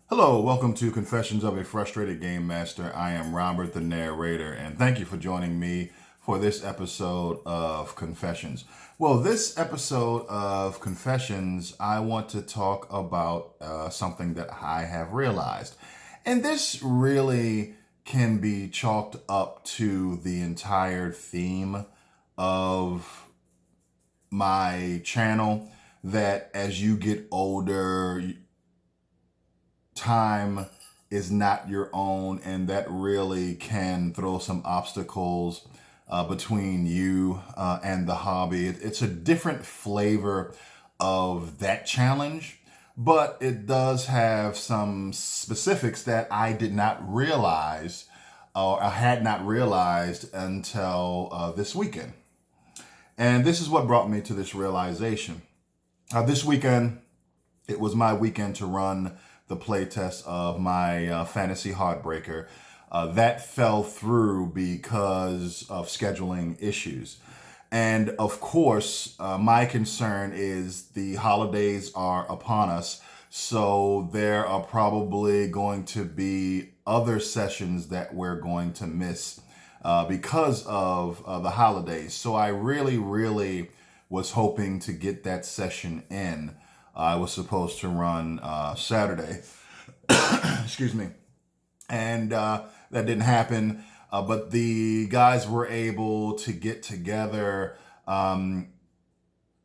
Hello, welcome to Confessions of a Frustrated Game Master. I am Robert, the narrator, and thank you for joining me for this episode of Confessions. Well, this episode of Confessions, I want to talk about something that I have realized. And this really can be chalked up to the entire theme of my channel, that as you get older, time is not your own, and that really can throw some obstacles between you and the hobby. It's a different flavor of that challenge, but it does have some specifics that I did not realize, or I had not realized until this weekend. And this is what brought me to this realization. This weekend, it was my weekend to run the playtest of my Fantasy Heartbreaker. That fell through because of scheduling issues. And of course, my concern is the holidays are upon us. So there are probably going to be other sessions that we're going to miss because of the holidays. So I really was hoping to get that session in. I was supposed to run Saturday, excuse me, and that didn't happen. But the guys were able to get together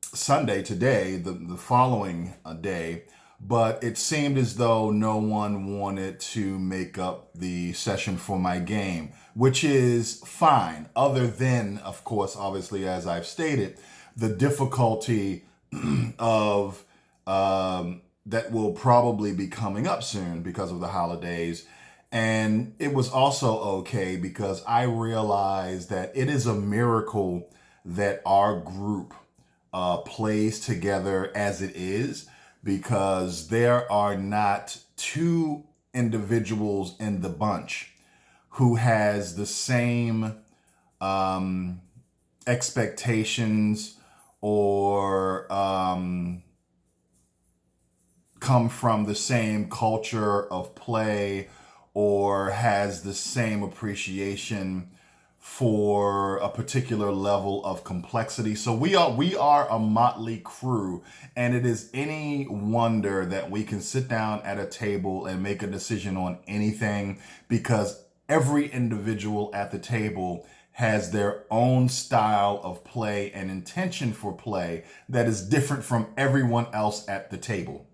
Sunday, today, the following day. But it seemed as though no one wanted to make up the session for my game, which is fine. Other than, of course, obviously, as I've stated, the difficulty of that will probably be coming up soon because of the holidays. And it was also okay because I realized that it is a miracle that our group plays together as it is, because there are not two individuals in the bunch who has the same expectations or come from the same culture of play or has the same appreciation for a particular level of complexity. So we are a motley crew, and it is any wonder that we can sit down at a table and make a decision on anything, because every individual at the table has their own style of play and intention for play that is different from everyone else at the table.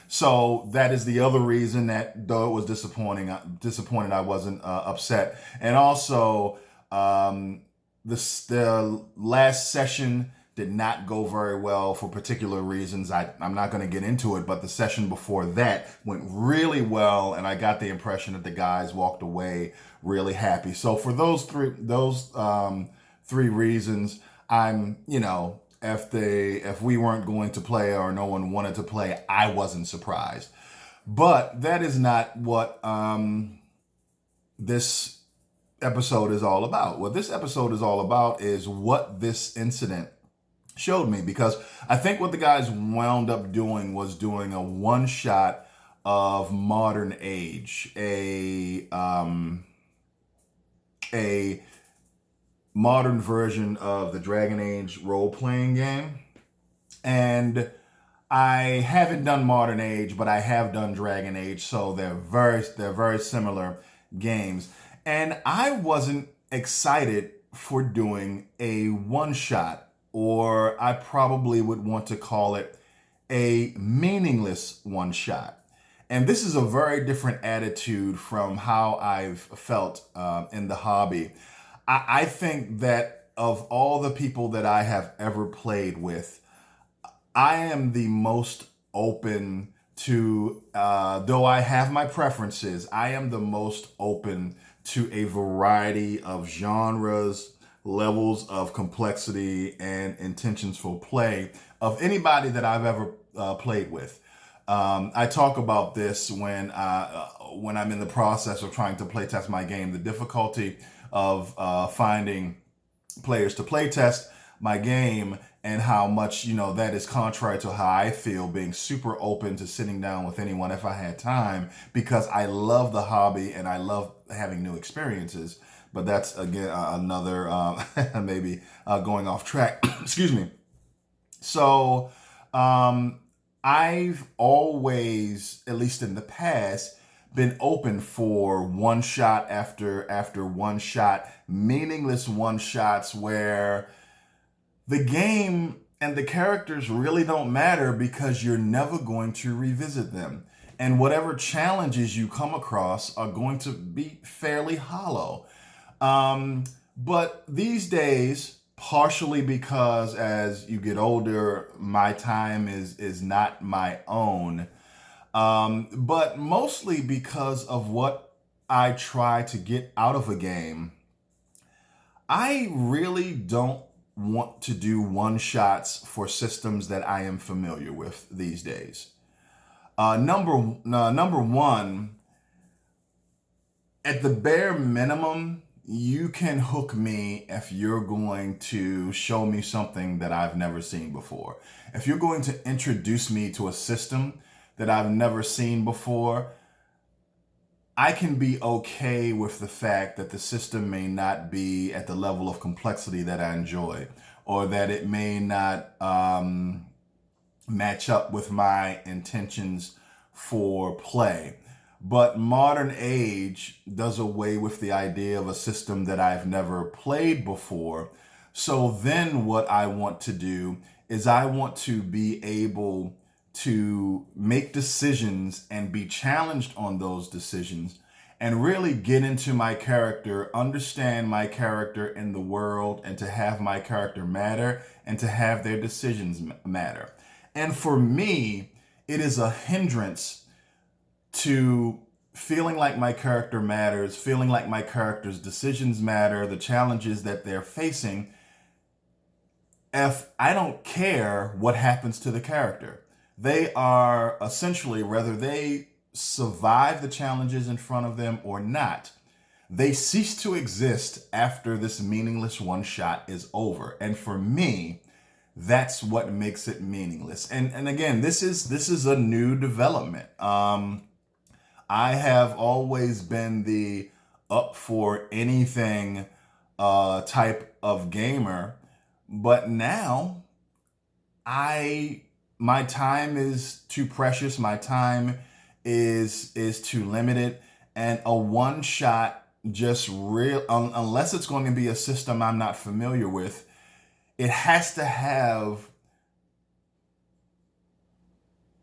So that is the other reason that, though it was disappointed I wasn't upset. And also, the last session did not go very well for particular reasons. I'm not going to get into it, but the session before that went really well, and I got the impression that the guys walked away really happy. So for those three reasons, I'm, if we weren't going to play or no one wanted to play, I wasn't surprised. But that is not what this episode is all about. What this episode is all about is what this incident showed me, because I think what the guys wound up doing was doing a one shot of Modern Age, a modern version of the Dragon Age role-playing game. And I haven't done Modern Age, but I have done Dragon Age, so they're very similar games. And I wasn't excited for doing a one-shot, or I probably would want to call it a meaningless one-shot. And this is a very different attitude from how I've felt in the hobby. I think that of all the people that I have ever played with, I am the most open to, though I have my preferences, I am the most open to a variety of genres, levels of complexity, and intentions for play of anybody that I've ever played with. I talk about this when I'm in the process of trying to play test my game, the difficulty of finding players to play test my game, and how much, that is contrary to how I feel, being super open to sitting down with anyone if I had time, because I love the hobby and I love having new experiences. But that's, again, another, maybe going off track. Excuse me. So I've always, at least in the past, been open for one shot after one shot, meaningless one shots where the game and the characters really don't matter because you're never going to revisit them. And whatever challenges you come across are going to be fairly hollow. But these days, partially because as you get older, my time is not my own, but mostly because of what I try to get out of a game. I really don't want to do one shots for systems that I am familiar with these days. Number one, at the bare minimum, you can hook me if you're going to show me something that I've never seen before. If you're going to introduce me to a system that I've never seen before, I can be okay with the fact that the system may not be at the level of complexity that I enjoy, or that it may not match up with my intentions for play. But modern age does away with the idea of a system that I've never played before. So then what I want to do is I want to be able to make decisions and be challenged on those decisions and really get into my character, understand my character in the world, and to have my character matter and to have their decisions matter. And for me, it is a hindrance to feeling like my character matters, feeling like my character's decisions matter, the challenges that they're facing, if I don't care what happens to the character. They are essentially, whether they survive the challenges in front of them or not, they cease to exist after this meaningless one shot is over. And for me, that's what makes it meaningless. And again, this is a new development. I have always been the up for anything type of gamer, but now my time is too precious. My time is too limited, and a one shot just unless it's going to be a system I'm not familiar with, it has to have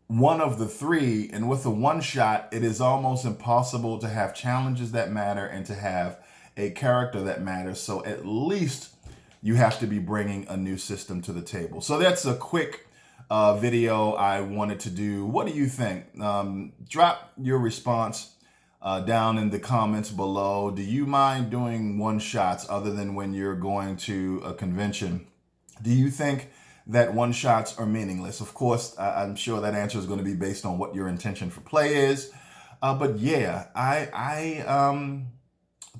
one of the three. And with a one shot, it is almost impossible to have challenges that matter and to have a character that matters. So at least you have to be bringing a new system to the table. So that's a quick video I wanted to do. What do you think? Drop your response down in the comments below. Do you mind doing one shots other than when you're going to a convention? Do you think that one shots are meaningless? Of course, I'm sure that answer is going to be based on what your intention for play is. But yeah, I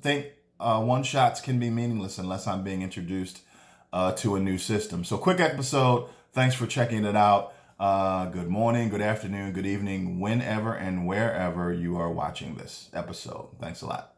think one shots can be meaningless unless I'm being introduced to a new system. So quick episode. Thanks for checking it out. Good morning, good afternoon, good evening, whenever and wherever you are watching this episode. Thanks a lot.